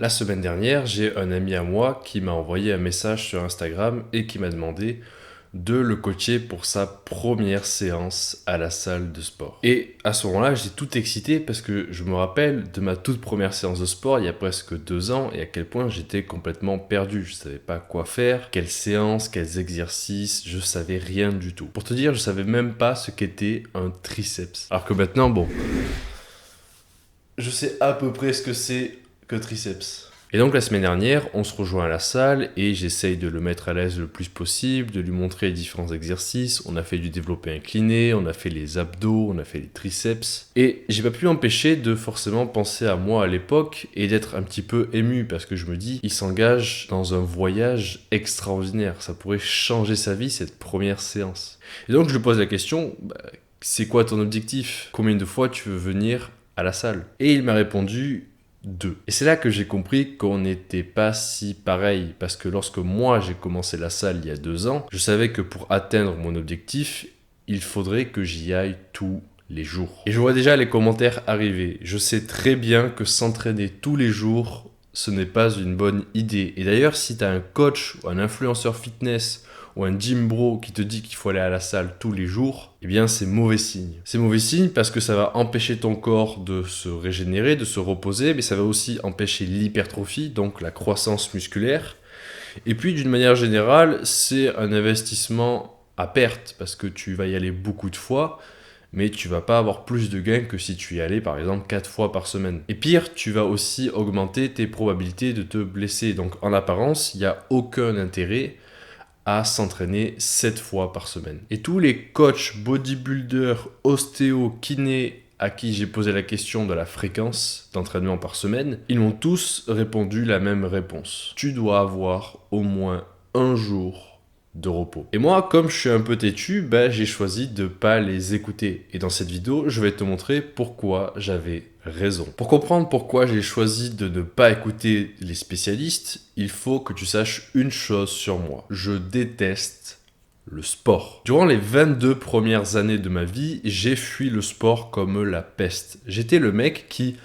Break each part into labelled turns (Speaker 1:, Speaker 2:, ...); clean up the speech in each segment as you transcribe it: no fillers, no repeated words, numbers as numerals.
Speaker 1: La semaine dernière, j'ai un ami à moi qui m'a envoyé un message sur Instagram et qui m'a demandé de le coacher pour sa première séance à la salle de sport. Et à ce moment-là, j'étais tout excité parce que je me rappelle de ma toute première séance de sport il y a presque 2 ans et à quel point j'étais complètement perdu. Je savais pas quoi faire, quelle séance, quels exercices, je savais rien du tout. Pour te dire, je savais même pas ce qu'était un triceps. Alors que maintenant, bon, je sais à peu près ce que c'est que triceps. Et donc la semaine dernière, on se rejoint à la salle et j'essaye de le mettre à l'aise le plus possible, de lui montrer les différents exercices. On a fait du développé incliné, on a fait les abdos, on a fait les triceps. Et j'ai pas pu m'empêcher de forcément penser à moi à l'époque et d'être un petit peu ému parce que je me dis, il s'engage dans un voyage extraordinaire. Ça pourrait changer sa vie cette première séance. Et donc je lui pose la question, c'est quoi ton objectif? Combien de fois tu veux venir à la salle? Et il m'a répondu 2. Et c'est là que j'ai compris qu'on n'était pas si pareil, parce que lorsque moi j'ai commencé la salle il y a 2 ans, je savais que pour atteindre mon objectif, il faudrait que j'y aille tous les jours. Et je vois déjà les commentaires arriver. Je sais très bien que s'entraîner tous les jours, ce n'est pas une bonne idée. Et d'ailleurs, si tu as un coach ou un influenceur fitness ou un gym bro qui te dit qu'il faut aller à la salle tous les jours, eh bien c'est mauvais signe. C'est mauvais signe parce que ça va empêcher ton corps de se régénérer, de se reposer, mais ça va aussi empêcher l'hypertrophie, donc la croissance musculaire. Et puis d'une manière générale, c'est un investissement à perte parce que tu vas y aller beaucoup de fois, mais tu vas pas avoir plus de gains que si tu y allais par exemple 4 fois par semaine. Et pire, tu vas aussi augmenter tes probabilités de te blesser. Donc en apparence, il n'y a aucun intérêt à s'entraîner 7 fois par semaine. Et tous les coachs, bodybuilders, ostéo, kinés à qui j'ai posé la question de la fréquence d'entraînement par semaine, ils m'ont tous répondu la même réponse. Tu dois avoir au moins un jour de repos. Et moi, comme je suis un peu têtu, j'ai choisi de pas les écouter. Et dans cette vidéo, je vais te montrer pourquoi j'avais raison. Pour comprendre pourquoi j'ai choisi de ne pas écouter les spécialistes, il faut que tu saches une chose sur moi. Je déteste le sport. Durant les 22 premières années de ma vie, j'ai fui le sport comme la peste. J'étais le mec qui,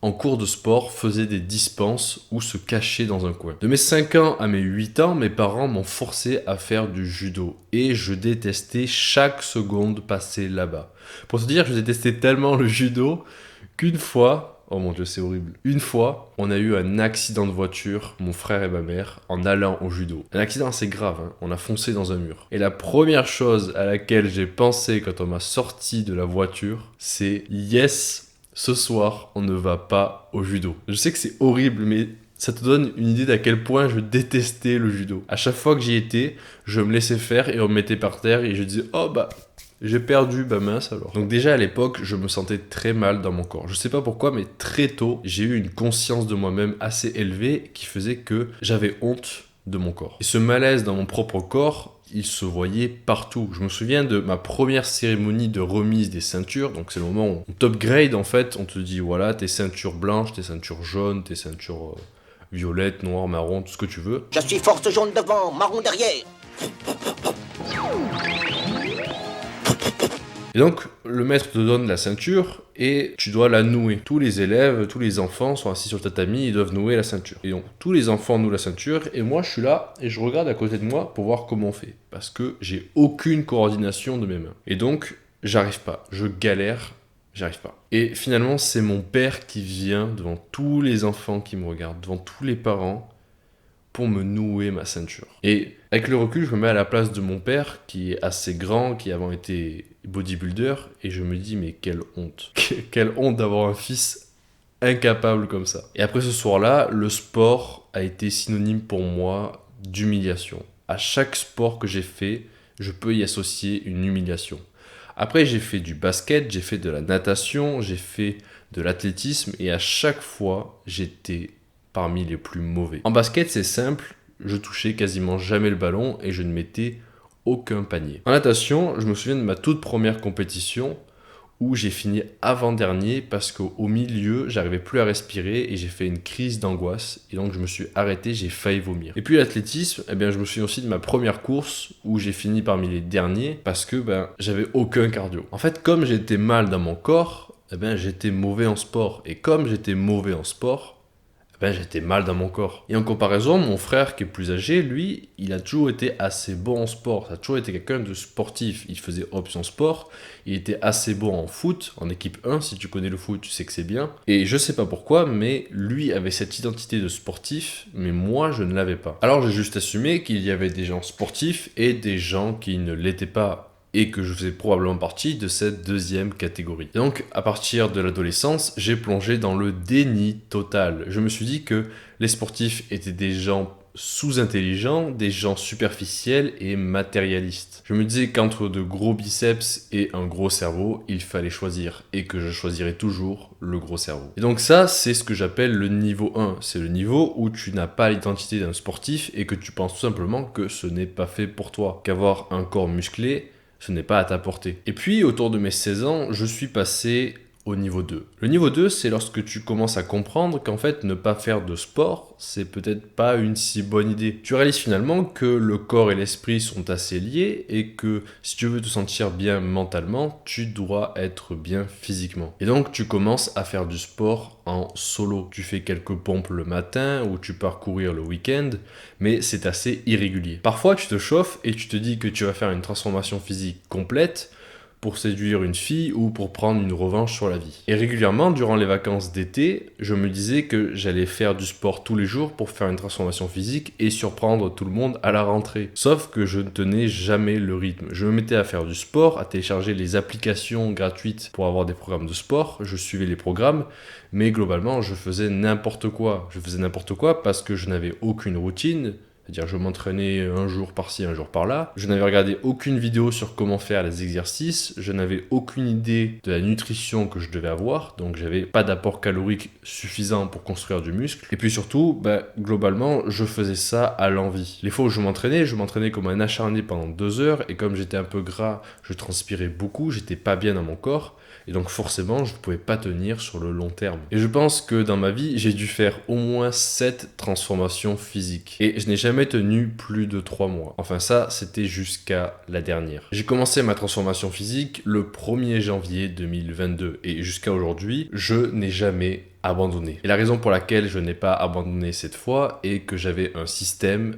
Speaker 1: en cours de sport, faisait des dispenses ou se cachait dans un coin. De mes 5 ans à mes 8 ans, mes parents m'ont forcé à faire du judo et je détestais chaque seconde passée là-bas. Pour te dire, je détestais tellement le judo qu'une fois, oh mon Dieu, c'est horrible. Une fois, on a eu un accident de voiture, mon frère et ma mère, en allant au judo. Un accident assez grave, hein. On a foncé dans un mur. Et la première chose à laquelle j'ai pensé quand on m'a sorti de la voiture, c'est yes, ce soir, on ne va pas au judo. Je sais que c'est horrible, mais ça te donne une idée d'à quel point je détestais le judo. À chaque fois que j'y étais, je me laissais faire et on me mettait par terre et je disais « Oh j'ai perdu, mince alors. » Donc déjà à l'époque, je me sentais très mal dans mon corps. Je sais pas pourquoi, mais très tôt, j'ai eu une conscience de moi-même assez élevée qui faisait que j'avais honte de mon corps. Et ce malaise dans mon propre corps, il se voyait partout. Je me souviens de ma première cérémonie de remise des ceintures. Donc c'est le moment où on t'upgrade en fait. On te dit voilà, tes ceintures blanches, tes ceintures jaunes, tes ceintures violettes, noires, marron, tout ce que tu veux.
Speaker 2: Je suis force jaune devant, marron derrière.
Speaker 1: Et donc, le maître te donne la ceinture et tu dois la nouer. Tous les élèves, tous les enfants sont assis sur le tatami, ils doivent nouer la ceinture. Et donc, tous les enfants nouent la ceinture et moi, je suis là et je regarde à côté de moi pour voir comment on fait. Parce que j'ai aucune coordination de mes mains. Et donc, j'arrive pas. Je galère, j'arrive pas. Et finalement, c'est mon père qui vient devant tous les enfants qui me regardent, devant tous les parents, pour me nouer ma ceinture. Et avec le recul, je me mets à la place de mon père, qui est assez grand, qui avant été bodybuilder, et je me dis, mais quelle honte. Quelle honte d'avoir un fils incapable comme ça. Et après ce soir-là, le sport a été synonyme pour moi d'humiliation. À chaque sport que j'ai fait, je peux y associer une humiliation. Après, j'ai fait du basket, j'ai fait de la natation, j'ai fait de l'athlétisme, et à chaque fois, j'étais parmi les plus mauvais. En basket, c'est simple, je touchais quasiment jamais le ballon et je ne mettais aucun panier. En natation, je me souviens de ma toute première compétition où j'ai fini avant-dernier parce qu'au milieu, j'arrivais plus à respirer et j'ai fait une crise d'angoisse et donc je me suis arrêté, j'ai failli vomir. Et puis l'athlétisme, je me souviens aussi de ma première course où j'ai fini parmi les derniers parce que j'avais aucun cardio. En fait, comme j'étais mal dans mon corps, j'étais mauvais en sport et comme j'étais mauvais en sport, ben j'étais mal dans mon corps. Et en comparaison, mon frère qui est plus âgé, lui, il a toujours été assez bon en sport. Ça a toujours été quelqu'un de sportif. Il faisait option sport, il était assez bon en foot, en équipe 1, si tu connais le foot, tu sais que c'est bien. Et je sais pas pourquoi, mais lui avait cette identité de sportif, mais moi, je ne l'avais pas. Alors j'ai juste assumé qu'il y avait des gens sportifs et des gens qui ne l'étaient pas, et que je faisais probablement partie de cette deuxième catégorie. Donc, à partir de l'adolescence, j'ai plongé dans le déni total. Je me suis dit que les sportifs étaient des gens sous-intelligents, des gens superficiels et matérialistes. Je me disais qu'entre de gros biceps et un gros cerveau, il fallait choisir, et que je choisirais toujours le gros cerveau. Et donc ça, c'est ce que j'appelle le niveau 1. C'est le niveau où tu n'as pas l'identité d'un sportif et que tu penses tout simplement que ce n'est pas fait pour toi, qu'avoir un corps musclé, ce n'est pas à ta portée. Et puis, autour de mes 16 ans, je suis passé au niveau 2. Le niveau 2, c'est lorsque tu commences à comprendre qu'en fait, ne pas faire de sport, c'est peut-être pas une si bonne idée. Tu réalises finalement que le corps et l'esprit sont assez liés et que si tu veux te sentir bien mentalement, tu dois être bien physiquement. Et donc, tu commences à faire du sport en solo. Tu fais quelques pompes le matin ou tu pars courir le week-end, mais c'est assez irrégulier. Parfois, tu te chauffes et tu te dis que tu vas faire une transformation physique complète pour séduire une fille ou pour prendre une revanche sur la vie. Et régulièrement, durant les vacances d'été, je me disais que j'allais faire du sport tous les jours pour faire une transformation physique et surprendre tout le monde à la rentrée. Sauf que je ne tenais jamais le rythme. Je me mettais à faire du sport, à télécharger les applications gratuites pour avoir des programmes de sport, je suivais les programmes, mais globalement, je faisais n'importe quoi. Je faisais n'importe quoi parce que je n'avais aucune routine. C'est-à-dire je m'entraînais un jour par-ci, un jour par-là. Je n'avais regardé aucune vidéo sur comment faire les exercices. Je n'avais aucune idée de la nutrition que je devais avoir. Donc j'avais pas d'apport calorique suffisant pour construire du muscle. Et puis surtout, globalement, je faisais ça à l'envie. Les fois où je m'entraînais comme un acharné pendant 2 heures. Et comme j'étais un peu gras, je transpirais beaucoup, j'étais pas bien dans mon corps. Et donc forcément, je ne pouvais pas tenir sur le long terme. Et je pense que dans ma vie, j'ai dû faire au moins 7 transformations physiques. Et je n'ai jamais tenu plus de 3 mois. Enfin ça, c'était jusqu'à la dernière. J'ai commencé ma transformation physique le 1er janvier 2022. Et jusqu'à aujourd'hui, je n'ai jamais abandonné. Et la raison pour laquelle je n'ai pas abandonné cette fois est que j'avais un système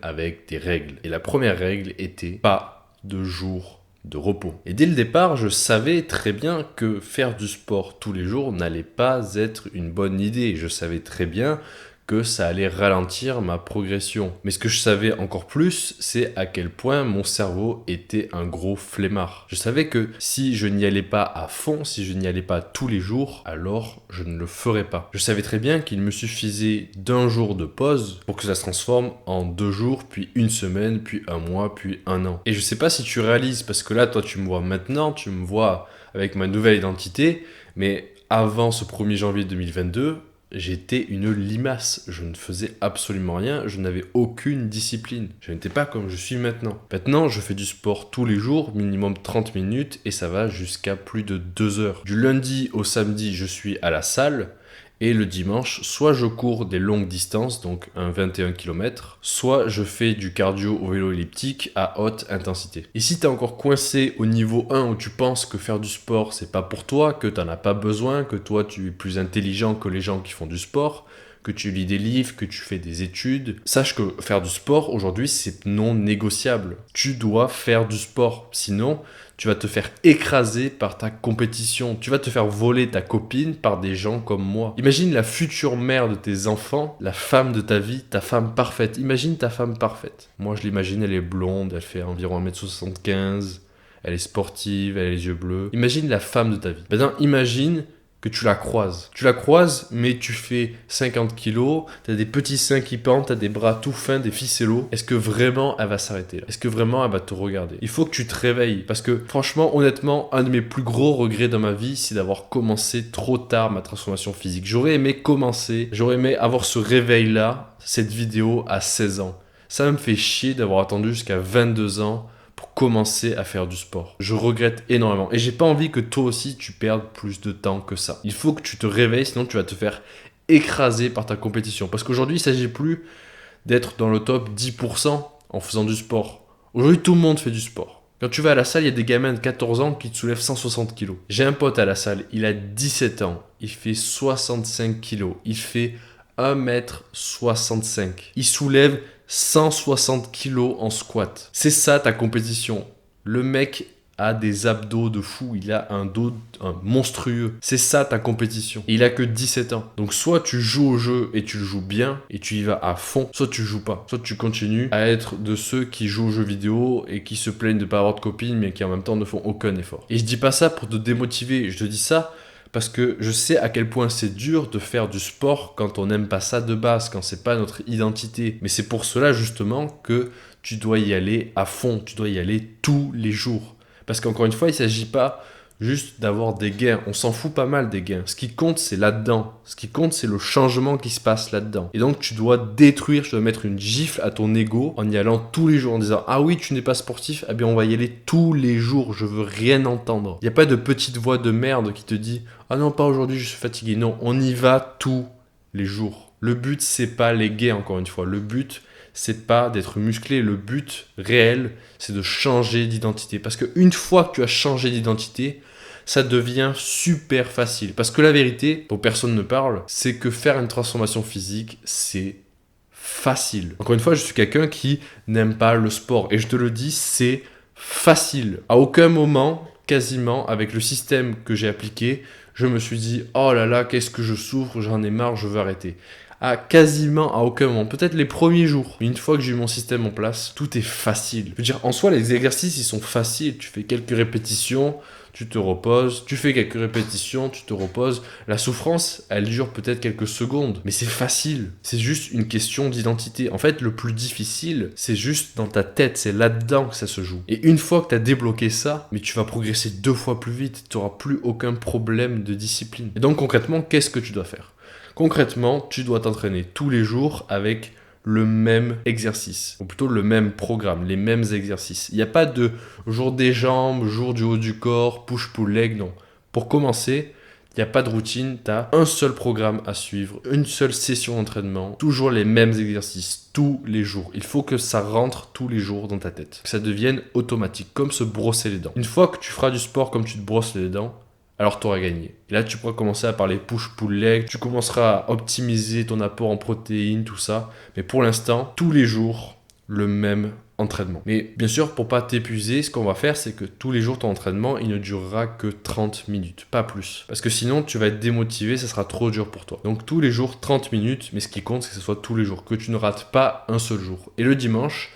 Speaker 1: avec des règles. Et la première règle était pas de jour de repos. Et dès le départ, je savais très bien que faire du sport tous les jours n'allait pas être une bonne idée. Je savais très bien que ça allait ralentir ma progression. Mais ce que je savais encore plus, c'est à quel point mon cerveau était un gros flemmard. Je savais que si je n'y allais pas à fond, si je n'y allais pas tous les jours, alors je ne le ferais pas. Je savais très bien qu'il me suffisait d'un jour de pause pour que ça se transforme en 2 jours, puis 1 semaine, puis 1 mois, puis 1 an. Et je sais pas si tu réalises, parce que là, toi, tu me vois maintenant, tu me vois avec ma nouvelle identité, mais avant ce 1er janvier 2022, j'étais une limace, je ne faisais absolument rien, je n'avais aucune discipline. Je n'étais pas comme je suis maintenant. Maintenant, je fais du sport tous les jours, minimum 30 minutes, et ça va jusqu'à plus de 2 heures. Du lundi au samedi, je suis à la salle, et le dimanche, soit je cours des longues distances, donc un 21 km, soit je fais du cardio au vélo elliptique à haute intensité. Et si t'es encore coincé au niveau 1 où tu penses que faire du sport c'est pas pour toi, que t'en as pas besoin, que toi tu es plus intelligent que les gens qui font du sport, que tu lis des livres, que tu fais des études, sache que faire du sport aujourd'hui c'est non négociable. Tu dois faire du sport, sinon tu vas te faire écraser par ta compétition. Tu vas te faire voler ta copine par des gens comme moi. Imagine la future mère de tes enfants, la femme de ta vie, ta femme parfaite. Imagine ta femme parfaite. Moi, je l'imagine, elle est blonde, elle fait environ 1m75, elle est sportive, elle a les yeux bleus. Imagine la femme de ta vie. Maintenant, imagine que tu la croises. Tu la croises, mais tu fais 50 kilos, t'as des petits seins qui pendent, t'as des bras tout fins, des ficellos. Est-ce que vraiment elle va s'arrêter là? Est-ce que vraiment elle va te regarder? Il faut que tu te réveilles, parce que franchement, honnêtement, un de mes plus gros regrets dans ma vie, c'est d'avoir commencé trop tard ma transformation physique. J'aurais aimé commencer, j'aurais aimé avoir ce réveil-là, cette vidéo à 16 ans. Ça me fait chier d'avoir attendu jusqu'à 22 ans pour commencer à faire du sport. Je regrette énormément. Et j'ai pas envie que toi aussi tu perdes plus de temps que ça. Il faut que tu te réveilles, sinon tu vas te faire écraser par ta compétition. Parce qu'aujourd'hui, il s'agit plus d'être dans le top 10% en faisant du sport. Aujourd'hui, tout le monde fait du sport. Quand tu vas à la salle, il y a des gamins de 14 ans qui te soulèvent 160 kilos. J'ai un pote à la salle, il a 17 ans, il fait 65 kilos, il fait 1m65. Il soulève 160 kilos en squat. C'est ça ta compétition. Le mec a des abdos de fou, il a un dos monstrueux. C'est ça ta compétition. Et il a que 17 ans. Donc soit tu joues au jeu et tu le joues bien et tu y vas à fond, soit tu joues pas. Soit tu continues à être de ceux qui jouent aux jeux vidéo et qui se plaignent de pas avoir de copines mais qui en même temps ne font aucun effort. Et je dis pas ça pour te démotiver, je te dis ça parce que je sais à quel point c'est dur de faire du sport quand on n'aime pas ça de base, quand c'est pas notre identité. Mais c'est pour cela justement que tu dois y aller à fond, tu dois y aller tous les jours. Parce qu'encore une fois, il ne s'agit pas juste d'avoir des gains. On s'en fout pas mal des gains. Ce qui compte, c'est là-dedans. Ce qui compte, c'est le changement qui se passe là-dedans. Et donc, tu dois mettre une gifle à ton ego en y allant tous les jours, en disant « Ah oui, tu n'es pas sportif, eh bien on va y aller tous les jours, je veux rien entendre. » Il n'y a pas de petite voix de merde qui te dit « Ah non, pas aujourd'hui, je suis fatigué. » Non, on y va tous les jours. Le but, c'est pas les gains, encore une fois. Le but, c'est pas d'être musclé. Le but réel, c'est de changer d'identité. Parce qu'une fois que tu as changé d'identité, ça devient super facile. Parce que la vérité, dont personne ne parle, c'est que faire une transformation physique, c'est facile. Encore une fois, je suis quelqu'un qui n'aime pas le sport. Et je te le dis, c'est facile. À aucun moment, quasiment, avec le système que j'ai appliqué, je me suis dit « Oh là là, qu'est-ce que je souffre, j'en ai marre, je veux arrêter ». Quasiment à aucun moment, peut-être les premiers jours. Mais une fois que j'ai eu mon système en place, tout est facile. Je veux dire, en soi, les exercices, ils sont faciles. Tu fais quelques répétitions, tu te reposes. Tu fais quelques répétitions, tu te reposes. La souffrance, elle dure peut-être quelques secondes. Mais c'est facile. C'est juste une question d'identité. En fait, le plus difficile, c'est juste dans ta tête. C'est là-dedans que ça se joue. Et une fois que tu as débloqué ça, mais tu vas progresser 2 fois plus vite. Tu n'auras plus aucun problème de discipline. Et donc, concrètement, qu'est-ce que tu dois faire ? Concrètement, tu dois t'entraîner tous les jours avec le même exercice, ou plutôt le même programme, les mêmes exercices. Il n'y a pas de jour des jambes, jour du haut du corps, push-pull leg, non. Pour commencer, il n'y a pas de routine, tu as un seul programme à suivre, une seule session d'entraînement, toujours les mêmes exercices, tous les jours. Il faut que ça rentre tous les jours dans ta tête, que ça devienne automatique, comme se brosser les dents. Une fois que tu feras du sport comme tu te brosses les dents, alors tu auras gagné. Et là, tu pourras commencer à parler push-pull leg, tu commenceras à optimiser ton apport en protéines, tout ça. Mais pour l'instant, tous les jours, le même entraînement. Mais bien sûr, pour pas t'épuiser, ce qu'on va faire, c'est que tous les jours, ton entraînement, il ne durera que 30 minutes, pas plus. Parce que sinon, tu vas être démotivé, ça sera trop dur pour toi. Donc tous les jours, 30 minutes, mais ce qui compte, c'est que ce soit tous les jours, que tu ne rates pas un seul jour. Et le dimanche,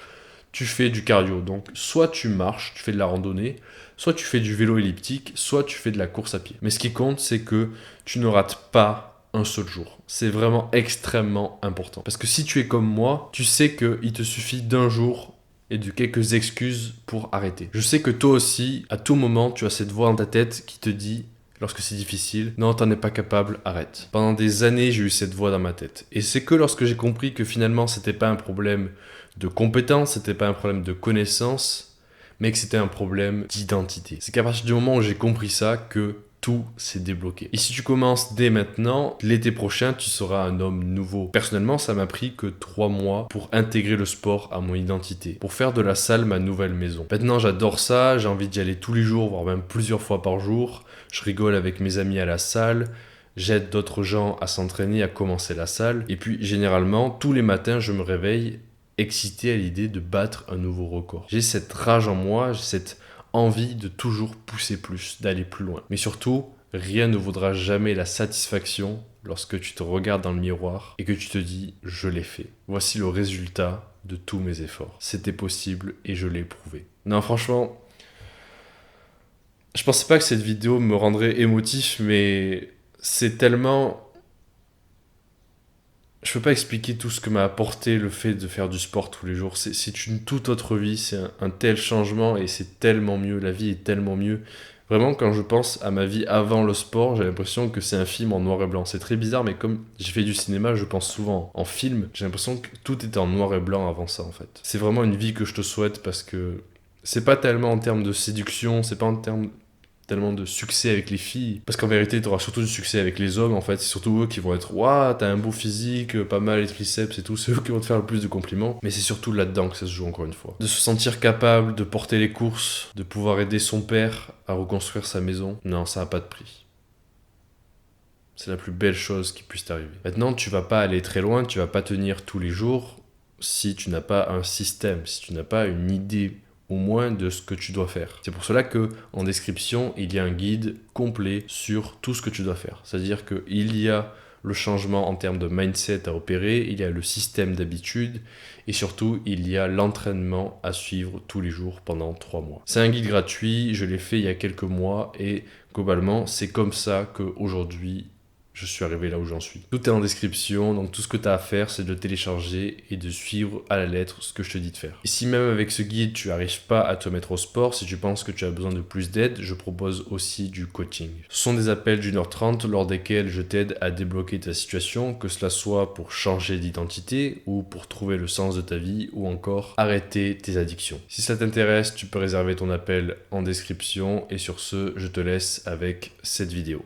Speaker 1: tu fais du cardio. Donc, soit tu marches, tu fais de la randonnée, soit tu fais du vélo elliptique, soit tu fais de la course à pied. Mais ce qui compte, c'est que tu ne rates pas un seul jour. C'est vraiment extrêmement important. Parce que si tu es comme moi, tu sais qu'il te suffit d'un jour et de quelques excuses pour arrêter. Je sais que toi aussi, à tout moment, tu as cette voix dans ta tête qui te dit, lorsque c'est difficile, non, t'en es pas capable, arrête. Pendant des années, j'ai eu cette voix dans ma tête. Et c'est que lorsque j'ai compris que finalement, c'était pas un problème de compétence, c'était pas un problème de connaissance, mais que c'était un problème d'identité. C'est qu'à partir du moment où j'ai compris ça, que tout s'est débloqué. Et si tu commences dès maintenant, l'été prochain, tu seras un homme nouveau. Personnellement, ça m'a pris que 3 mois pour intégrer le sport à mon identité, pour faire de la salle ma nouvelle maison. Maintenant, j'adore ça, j'ai envie d'y aller tous les jours, voire même plusieurs fois par jour. Je rigole avec mes amis à la salle, j'aide d'autres gens à s'entraîner, à commencer la salle. Et puis, généralement, tous les matins, je me réveille excité à l'idée de battre un nouveau record. J'ai cette rage en moi, j'ai cette envie de toujours pousser plus, d'aller plus loin. Mais surtout, rien ne vaudra jamais la satisfaction lorsque tu te regardes dans le miroir et que tu te dis « je l'ai fait ». Voici le résultat de tous mes efforts. C'était possible et je l'ai prouvé. Non, franchement, je pensais pas que cette vidéo me rendrait émotif, mais c'est tellement... Je peux pas expliquer tout ce que m'a apporté le fait de faire du sport tous les jours. C'est une toute autre vie, c'est un tel changement et c'est tellement mieux, la vie est tellement mieux. Vraiment, quand je pense à ma vie avant le sport, j'ai l'impression que c'est un film en noir et blanc. C'est très bizarre, mais comme j'ai fait du cinéma, je pense souvent en film. J'ai l'impression que tout était en noir et blanc avant ça, en fait. C'est vraiment une vie que je te souhaite parce que c'est pas tellement en termes de séduction, c'est pas en termes tellement de succès avec les filles, parce qu'en vérité tu auras surtout du succès avec les hommes. En fait, c'est surtout eux qui vont être waouh, t'as un beau physique, pas mal les triceps et tout, c'est eux qui vont te faire le plus de compliments. Mais c'est surtout là-dedans que ça se joue, encore une fois, de se sentir capable de porter les courses, de pouvoir aider son père à reconstruire sa maison. Non, ça a pas de prix. C'est la plus belle chose qui puisse t'arriver. Maintenant, tu vas pas aller très loin, tu vas pas tenir tous les jours si tu n'as pas un système, si tu n'as pas une idée au moins de ce que tu dois faire. C'est pour cela que en description, il y a un guide complet sur tout ce que tu dois faire. C'est-à-dire qu'il y a le changement en termes de mindset à opérer, il y a le système d'habitude et surtout il y a l'entraînement à suivre tous les jours pendant 3 mois. C'est un guide gratuit, je l'ai fait il y a quelques mois et globalement c'est comme ça qu'aujourd'hui je suis arrivé là où j'en suis. Tout est en description, donc tout ce que tu as à faire, c'est de le télécharger et de suivre à la lettre ce que je te dis de faire. Et si même avec ce guide, tu n'arrives pas à te mettre au sport, si tu penses que tu as besoin de plus d'aide, je propose aussi du coaching. Ce sont des appels d'1h30 lors desquels je t'aide à débloquer ta situation, que cela soit pour changer d'identité ou pour trouver le sens de ta vie ou encore arrêter tes addictions. Si ça t'intéresse, tu peux réserver ton appel en description et sur ce, je te laisse avec cette vidéo.